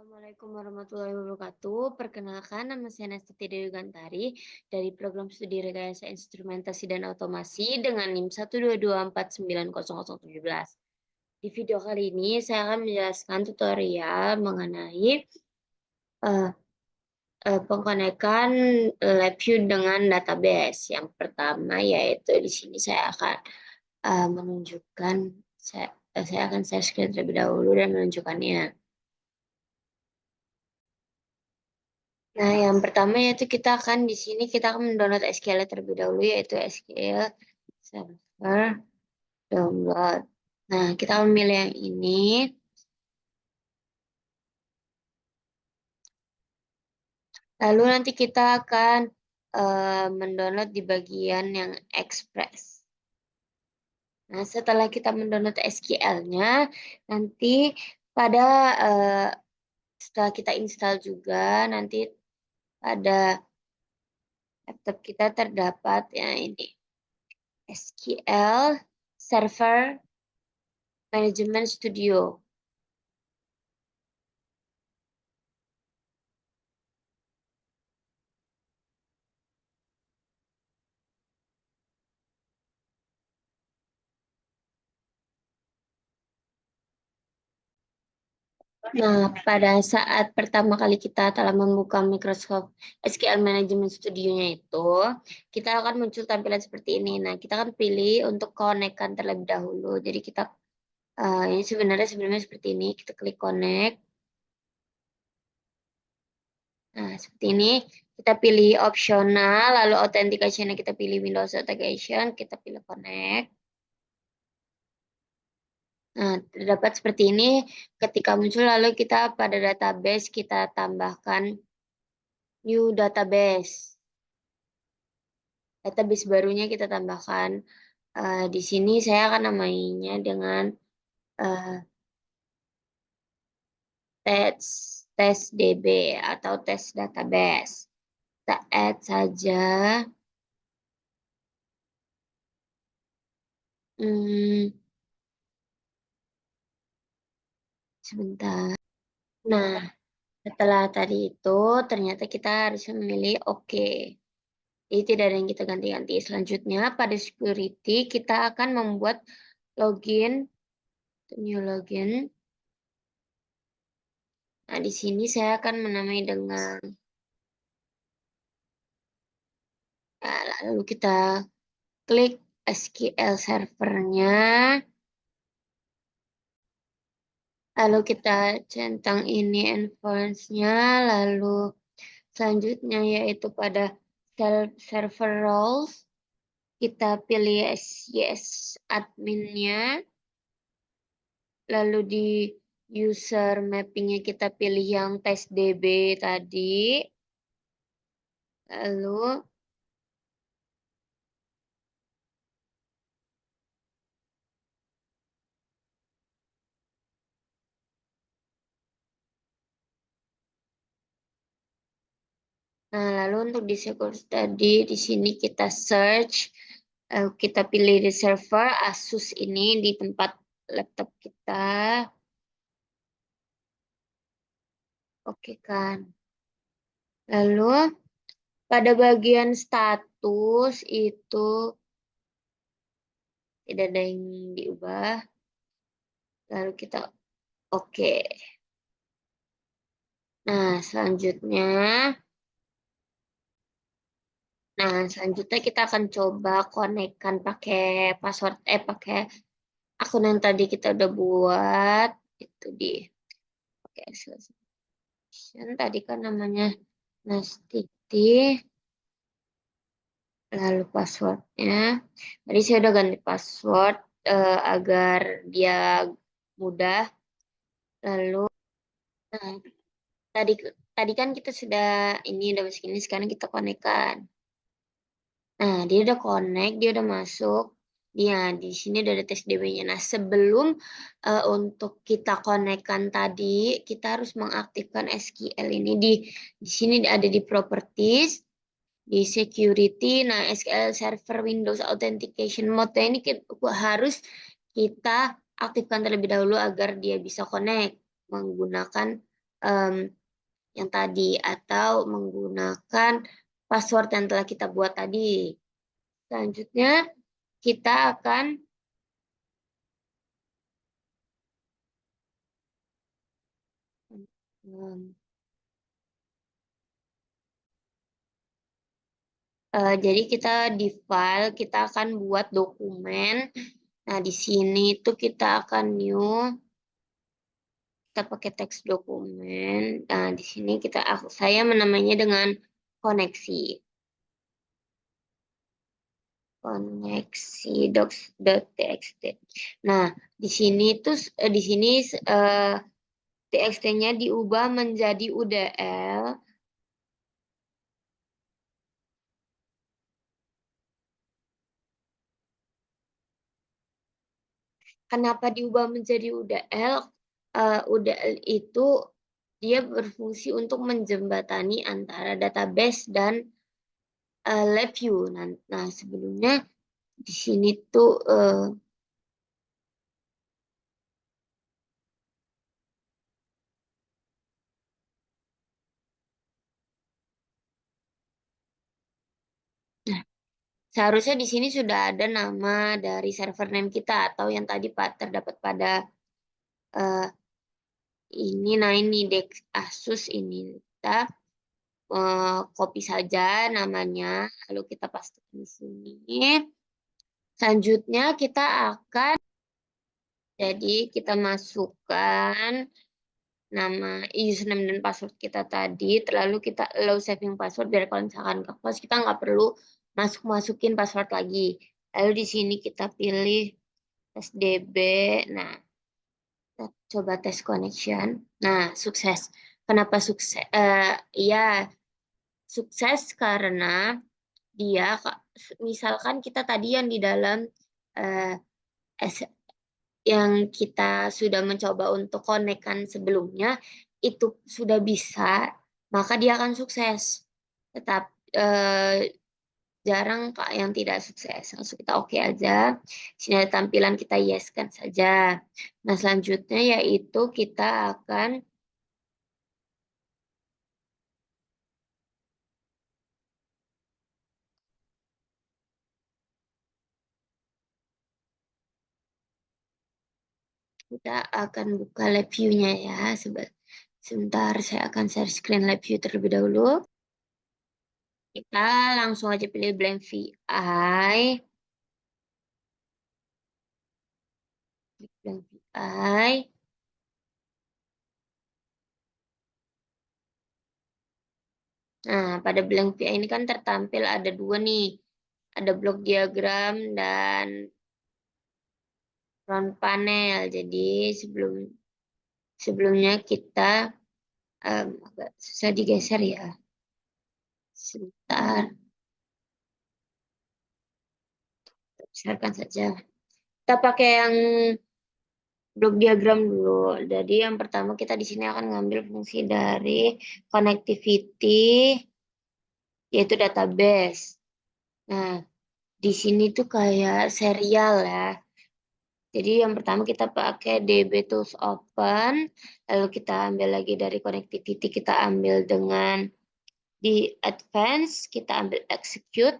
Assalamualaikum warahmatullahi wabarakatuh. Perkenalkan, nama saya Nastiti Dewi Gantari dari program studi Rekayasa Instrumentasi dan Otomasi dengan NIM 122490017. Di video kali ini saya akan menjelaskan tutorial mengenai eh, pengkonekan LabVIEW dengan database. Yang pertama yaitu di sini saya akan menunjukkan saya akan share screen terlebih dahulu dan menunjukkannya. Nah, yang pertama yaitu kita akan di sini kita akan mendownload SQL terlebih dahulu yaitu SQL Server Download. Nah, kita akan memilih yang ini. Lalu nanti kita akan mendownload di bagian yang Express. Nah, setelah kita mendownload SQL-nya, nanti pada setelah kita install juga, nanti pada laptop kita terdapat yang ini. SQL Server Management Studio. Nah, pada saat pertama kali kita telah membuka Microsoft SQL Management Studio-nya itu, kita akan muncul tampilan seperti ini. Nah, kita akan pilih untuk konekkan terlebih dahulu. Jadi kita ini sebelumnya seperti ini. Kita klik connect. Nah, seperti ini. Kita pilih opsional, lalu authentication-nya kita pilih Windows Authentication, kita pilih connect. Nah, terdapat seperti ini. Ketika muncul, lalu kita pada database kita tambahkan new database. Database barunya kita tambahkan. Di sini saya akan namainya dengan test DB atau test database. Kita add saja. Sebentar. Nah, setelah tadi itu ternyata kita harus memilih OK. Jadi tidak ada yang kita ganti-ganti. Selanjutnya pada security kita akan membuat login, new login. Nah, di sini saya akan menamai dengan lalu kita klik SQL servernya. Lalu kita centang ini endpoints-nya, lalu selanjutnya yaitu pada server roles. Kita pilih yes admin-nya. Lalu di user mapping-nya kita pilih yang test DB tadi. Lalu untuk di security tadi di sini kita search, kita pilih di server Asus ini di tempat laptop kita. Oke kan. Lalu pada bagian status itu tidak ada yang diubah. Lalu kita oke. Nah, selanjutnya kita akan coba konekkan pakai password pakai akun yang tadi kita udah buat itu di oke tadi kan namanya Nastiti, lalu passwordnya tadi saya udah ganti password agar dia mudah. Lalu tadi kan kita sudah ini udah masuk ini, sekarang kita konekkan. Nah, dia udah connect, dia udah masuk. Dia di sini udah ada tes DB-nya. Nah, sebelum untuk kita konekkan tadi, kita harus mengaktifkan SQL ini di sini ada di properties, di security. Nah, SQL server Windows Authentication Mode ini harus kita aktifkan terlebih dahulu agar dia bisa connect menggunakan yang tadi atau menggunakan password yang telah kita buat tadi. Selanjutnya kita akan jadi kita di file kita akan buat dokumen. Nah, di sini tuh kita akan new, kita pakai teks dokumen. Nah, di sini saya menamainya dengan koneksi. Koneksi docs.txt. Nah, di sini tuh txt-nya diubah menjadi UDL. Kenapa diubah menjadi UDL? UDL itu dia berfungsi untuk menjembatani antara database dan LabVIEW. Nah, sebelumnya di sini tuh nah, seharusnya di sini sudah ada nama dari server name kita atau yang tadi Pak terdapat pada uh, ini. Nah, ini Dex Asus ini kita copy saja namanya, lalu kita pastekan di sini. Selanjutnya kita akan kita masukkan nama username dan password kita tadi, lalu kita allow saving password biar kalau misalkan kekos kita nggak perlu masukin password lagi. Lalu di sini kita pilih SDB. Nah, kita coba tes connection. Nah, sukses. Kenapa sukses? Ya, sukses karena dia misalkan kita tadi yang di dalam uh, yang kita sudah mencoba untuk konekkan sebelumnya itu sudah bisa, maka dia akan sukses. Tetap jarang Kak yang tidak sukses. Langsung kita oke aja. Sini ada tampilan, kita yes kan saja. Nah, selanjutnya yaitu kita akan buka lab view-nya ya. Sebentar, saya akan share screen lab view terlebih dahulu. Kita langsung aja pilih blank VI. Blank VI. Nah, pada blank VI ini kan tertampil ada dua nih. Ada blok diagram dan front panel. Jadi sebelumnya kita agak susah digeser ya. Sebentar, besarkan saja. Kita pakai yang blok diagram dulu. Jadi yang pertama kita di sini akan ngambil fungsi dari connectivity, yaitu database. Nah, di sini tuh kayak serial ya. Jadi yang pertama kita pakai DB tools open, lalu kita ambil lagi dari connectivity, kita ambil dengan di advance, kita ambil execute.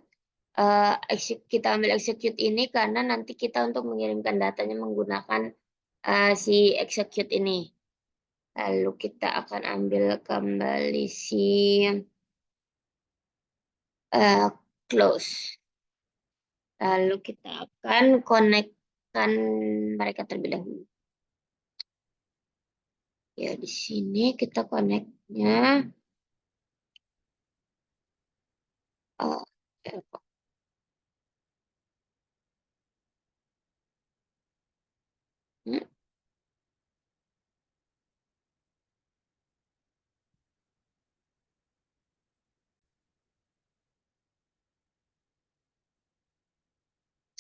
Kita ambil execute ini karena nanti kita untuk mengirimkan datanya menggunakan si execute ini. Lalu kita akan ambil kembali si close. Lalu kita akan connect-kan mereka terlebih dahulu. Ya, di sini kita connect-nya.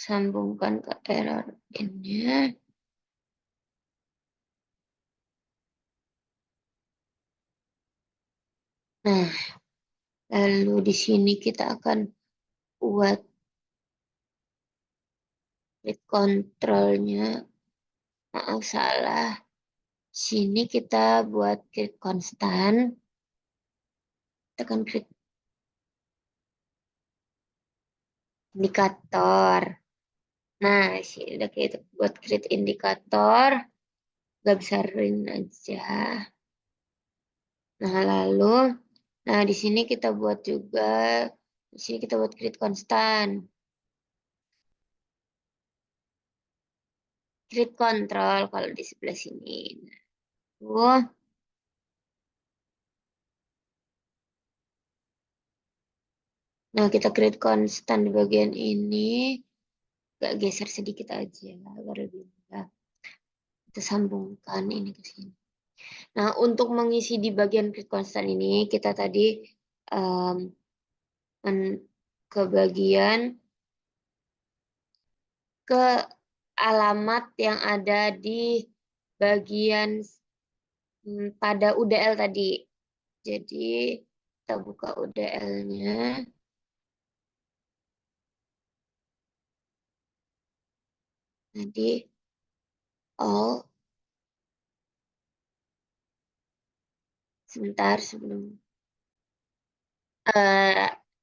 Sambungkan ke error ini. Nah, lalu di sini kita akan buat read control-nya. Maaf, salah. Sini kita buat create konstan. Tekan create indikator. Nah, sini udah kita buat create indikator. Gak besarin aja. Nah, lalu, nah di sini kita buat juga, di sini kita buat create konstan. Create control kalau di sebelah sini. Nah, nah, kita create konstan di bagian ini. Gak geser sedikit aja agar lebih mudah. Kita sambungkan ini ke sini. Nah, untuk mengisi di bagian create konstan ini, kita tadi um, ke bagian ke alamat yang ada di bagian pada UDL tadi. Jadi kita buka UDL-nya. Nanti all sebentar sebelum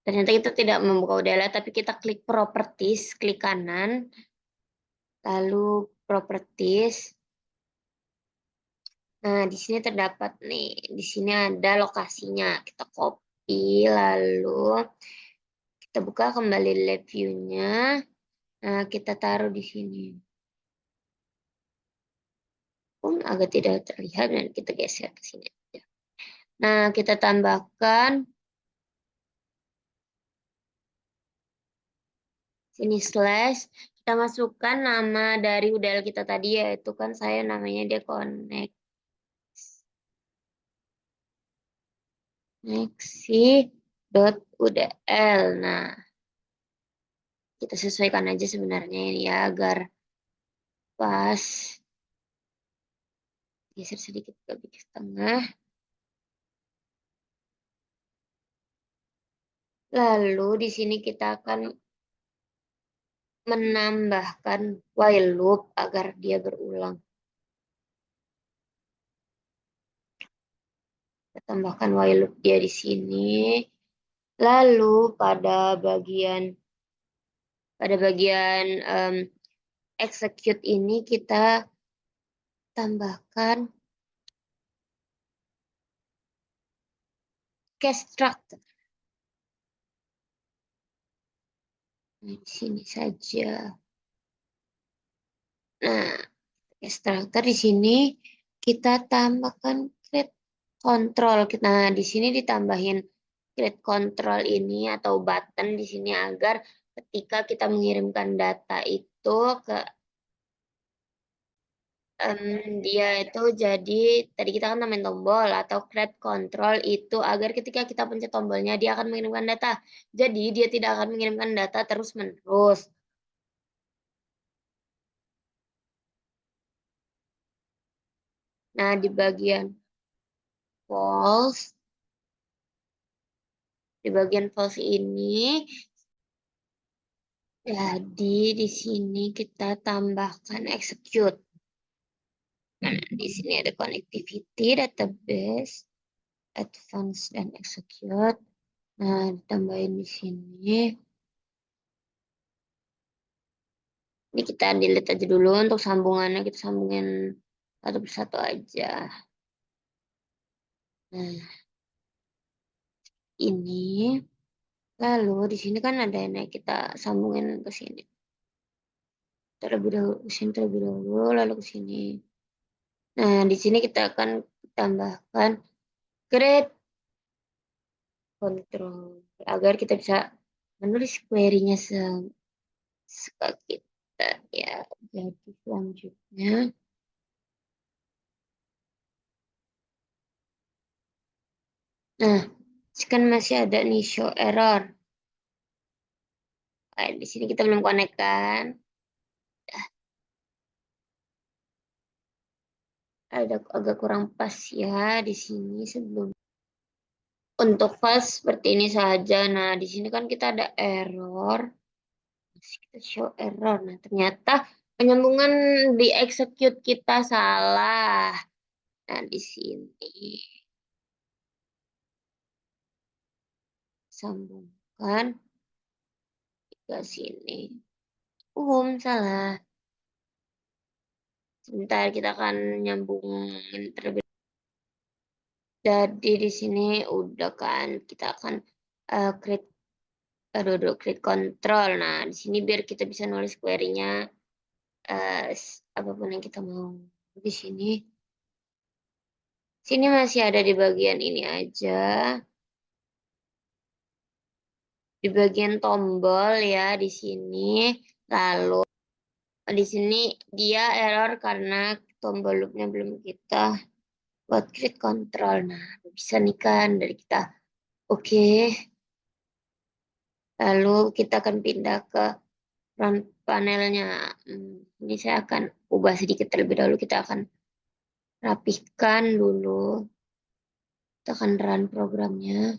ternyata kita tidak membuka UDL, tapi kita klik properties, klik kanan, lalu properties. Nah, di sini terdapat nih, di sini ada lokasinya. Kita copy, lalu kita buka kembali lab view-nya. Nah, kita taruh di sini. Pun agak tidak terlihat dan kita geser ke sini aja. Nah, kita tambahkan sini slash, kita masukkan nama dari UDL kita tadi, yaitu kan saya namanya dia connect. Next.udl. Nah, kita sesuaikan aja sebenarnya ini ya agar pas. Geser sedikit ke bagian tengah. Lalu di sini kita akan menambahkan while loop agar dia berulang. Kita tambahkan while loop dia di sini. Lalu pada bagian execute ini kita tambahkan case structure. Nah, di sini saja. Nah, case structure di sini kita tambahkan create control. Nah, di sini ditambahin create control ini atau button di sini agar ketika kita mengirimkan data itu ke dia itu jadi tadi kita kan nambahin tombol atau create control itu agar ketika kita pencet tombolnya dia akan mengirimkan data. Jadi dia tidak akan mengirimkan data terus-menerus. Nah, di bagian false ini jadi di sini kita tambahkan execute. Nah, di sini ada connectivity, database, advance, dan execute. Nah, ditambahin di sini. Ini kita delete aja dulu untuk sambungannya. Kita sambungin satu persatu aja. Nah, ini. Lalu di sini kan ada yang kita sambungin ke sini. Terlebih dahulu, ke sini terlebih dahulu, lalu ke sini. Nah, di sini kita akan tambahkan create control agar kita bisa menulis query-nya suka kita ya. Jadi selanjutnya nah kan masih ada nih show error. Nah, di sini kita belum connect kan, ada agak kurang pas ya di sini sebelum untuk pas seperti ini saja. Nah, di sini kan kita ada error, kita show error. Nah, ternyata penyambungan di execute kita salah. Nah, di sini sambungkan ke sini. Salah. Sebentar, kita akan nyambungin terlebih. Jadi di sini udah kan, kita akan create, create control. Nah, di sini biar kita bisa nulis query-nya apapun yang kita mau. Di sini masih ada di bagian ini aja. Di bagian tombol ya di sini. Lalu di sini dia error karena tombol loopnya belum kita buat create control. Nah, bisa nih kan dari kita. Oke. Lalu kita akan pindah ke front panelnya. Ini saya akan ubah sedikit terlebih dahulu. Kita akan rapihkan dulu. Kita akan run programnya.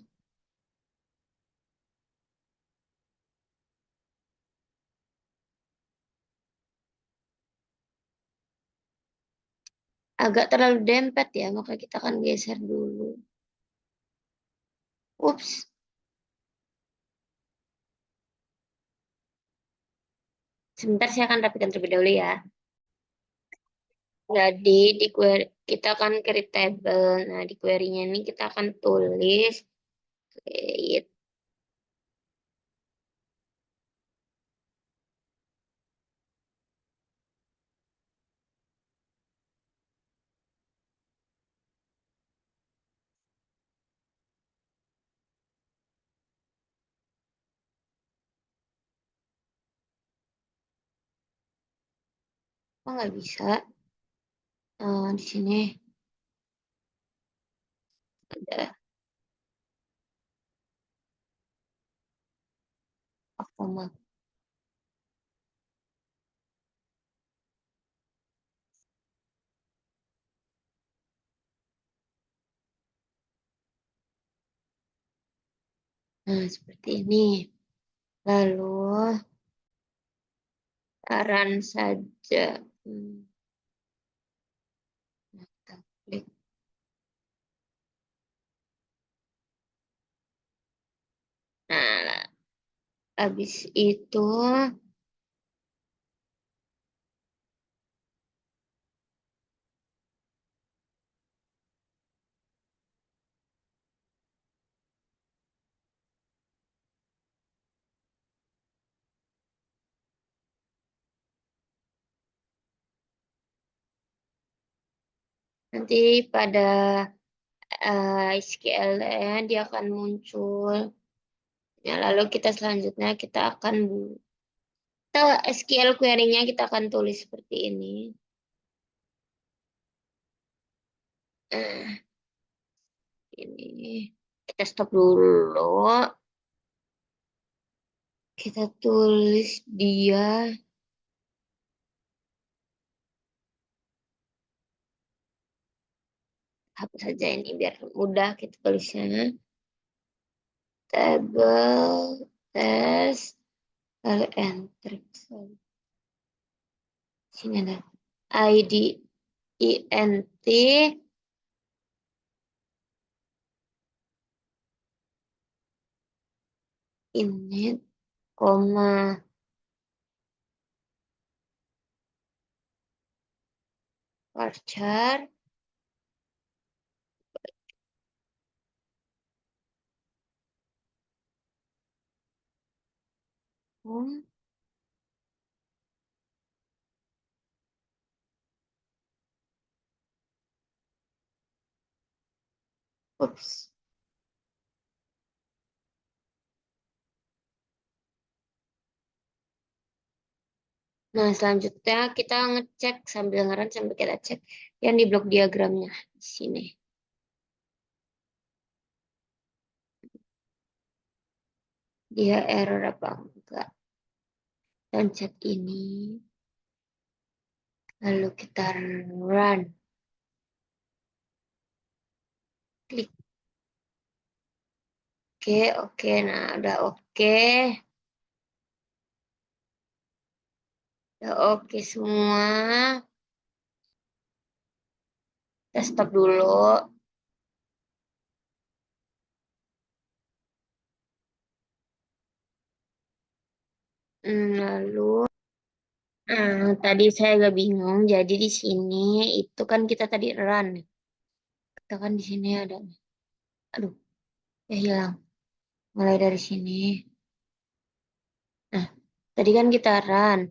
Agak terlalu dempet ya, maka kita akan geser dulu. Ups. Sebentar saya akan rapikan terlebih dahulu ya. Jadi di query kita akan create table. Nah, di query-nya ini kita akan tulis create. Oh, nggak bisa. Di sini ada koma. Nah, seperti ini. Lalu run saja. Nah, kita klik. Nah, habis itu nanti pada SQL-nya dia akan muncul. Ya, lalu kita selanjutnya kita akan SQL query-nya kita akan tulis seperti ini. Ini kita stop dulu. Kita tulis dia. Hapus saja ini biar mudah kita tulisnya. Table test lalu enter. Sini ada ID INT init koma varchar home. Ups. Nah, selanjutnya kita ngecek sambil ngeran sambil kita cek yang di blok diagramnya di sini. Dia error apa enggak? Dan cek ini. Lalu kita run. Klik. Oke. Nah, udah oke. Udah oke semua. Kita stop dulu. Lalu, tadi saya agak bingung. Jadi di sini itu kan kita tadi run. Kita kan di sini ada. Aduh, ya hilang. Mulai dari sini. Nah, tadi kan kita run.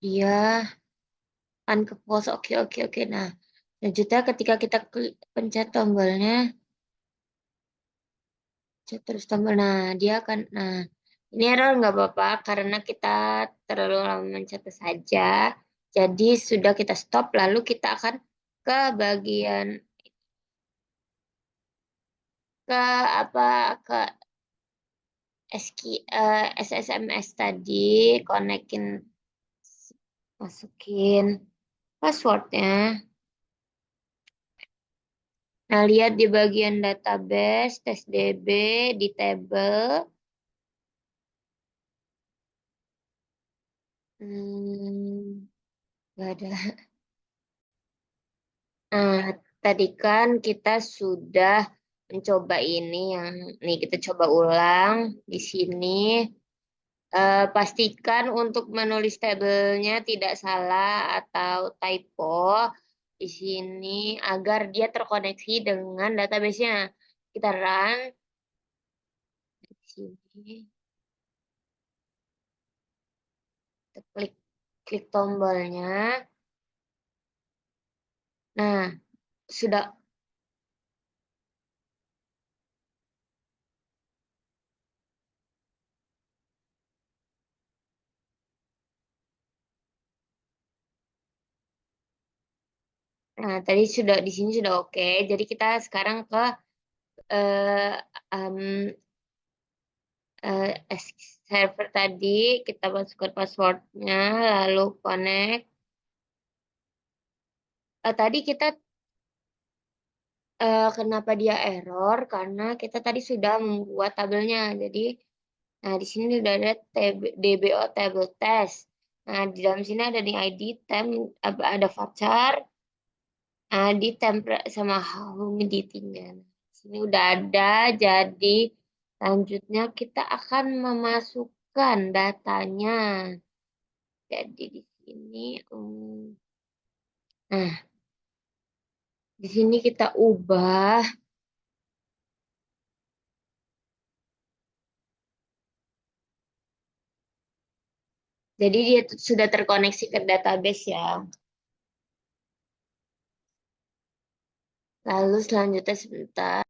Dia kan ke pos. Oke, oke, oke. Nah, selanjutnya ketika kita pencet tombolnya, pencet terus tombol. Nah, dia akan. Nah, ini error nggak apa-apa karena kita terlalu lama mencet saja. Jadi sudah kita stop. Lalu kita akan ke bagian ke apa ke SSMS tadi, konekin, masukin passwordnya. Nah, lihat di bagian database, tes DB, di table. Nggak ada. Nah, tadi kan kita sudah mencoba ini yang, nih kita coba ulang di sini. Pastikan untuk menulis tabelnya tidak salah atau typo di sini agar dia terkoneksi dengan database-nya. Kita run di sini, kita klik klik tombolnya. Nah, sudah. Nah, tadi sudah di sini sudah oke. Jadi kita sekarang ke eh, um, server tadi, kita masukkan passwordnya, lalu connect. Tadi kita kenapa dia error? Karena kita tadi sudah membuat tabelnya. Jadi, nah di sini udah ada DBO table test. Nah, di dalam sini ada di ID, temp, ada varchar, di temp sama humidity-nya. Sini udah ada, jadi selanjutnya kita akan memasukkan datanya. Jadi di sini, nah di sini kita ubah. Jadi dia sudah terkoneksi ke database ya. Lalu selanjutnya sebentar.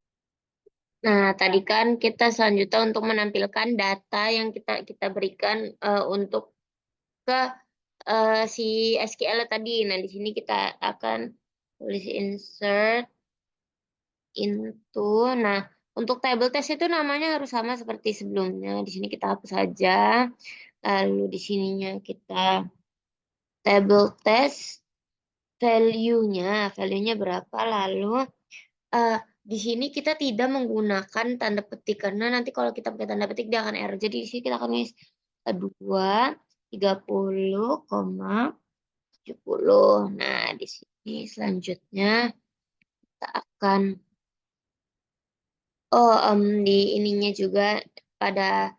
Nah, tadi kan kita selanjutnya untuk menampilkan data yang kita berikan untuk ke si SQL tadi. Nah, di sini kita akan tulis insert into. Nah, untuk table test itu namanya harus sama seperti sebelumnya. Di sini kita hapus saja. Lalu di sininya kita table test value-nya berapa. Lalu di sini kita tidak menggunakan tanda petik karena nanti kalau kita pakai tanda petik dia akan error. Jadi di sini kita akan tulis 2,30,70. Nah, di sini selanjutnya kita akan di ininya juga pada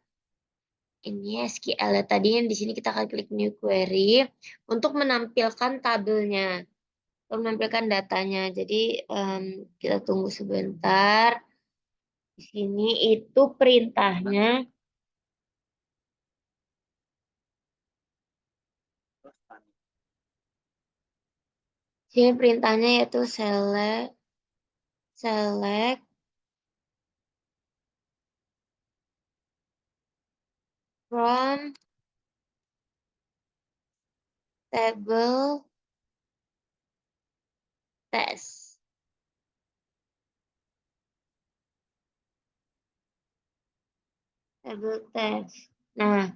ini SQL tadi yang di sini kita akan klik new query untuk menampilkan tabelnya, untuk menampilkan datanya. Jadi kita tunggu sebentar. Di sini itu perintahnya. Sini perintahnya yaitu select from table test. Table test. Nah,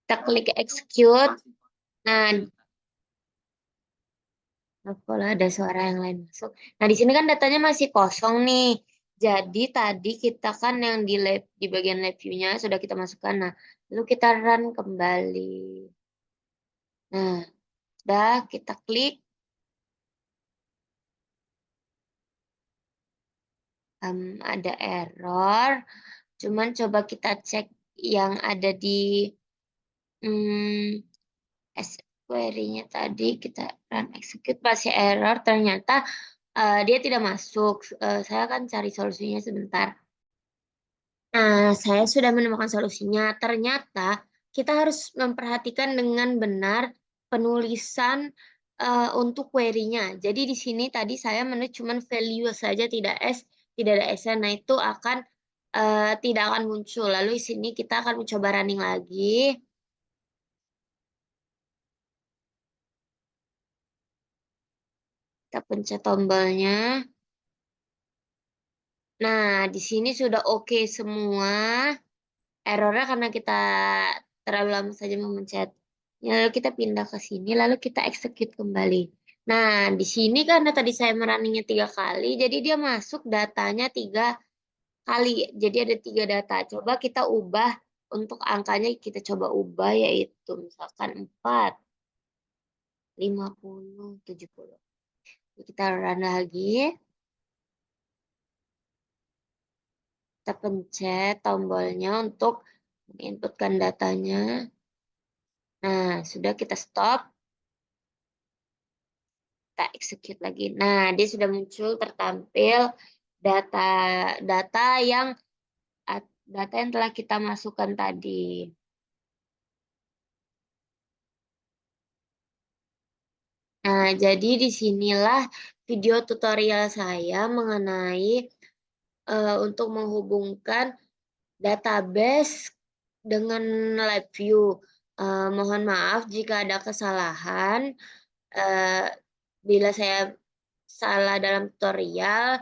kita klik execute. Nah, kalau ada suara yang lain masuk. Nah, di sini kan datanya masih kosong nih. Jadi tadi kita kan yang di bagian lab view-nya sudah kita masukkan. Nah, lalu kita run kembali. Nah, udah kita klik, ada error, cuman coba kita cek yang ada di, mmm, query-nya tadi, kita run execute masih error, ternyata, dia tidak masuk, saya akan cari solusinya sebentar. Nah, saya sudah menemukan solusinya. Ternyata kita harus memperhatikan dengan benar penulisan, untuk query-nya. Jadi di sini tadi saya menulis cuman value saja, tidak S, tidak ada S-nya. Nah, itu akan, tidak akan muncul. Lalu di sini kita akan mencoba running lagi, kita pencet tombolnya. Nah, di sini sudah oke semua. Error-nya karena kita terlalu lama saja memencet. Ya, lalu kita pindah ke sini, lalu kita execute kembali. Nah, di sini karena tadi saya me-running-nya 3 kali, jadi dia masuk datanya 3 kali. Jadi ada 3 data. Coba kita ubah untuk angkanya, kita coba ubah yaitu misalkan 4, 50, 70. Kita run lagi, kita pencet tombolnya untuk menginputkan datanya. Nah, sudah kita stop. Kita execute lagi. Nah, dia sudah muncul tertampil data data yang data yang telah kita masukkan tadi. Nah, jadi di sinilah video tutorial saya mengenai, untuk menghubungkan database dengan LabVIEW. Mohon maaf jika ada kesalahan, eee, bila saya salah dalam tutorial.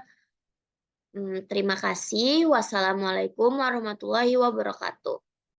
Terima kasih. Wassalamualaikum warahmatullahi wabarakatuh.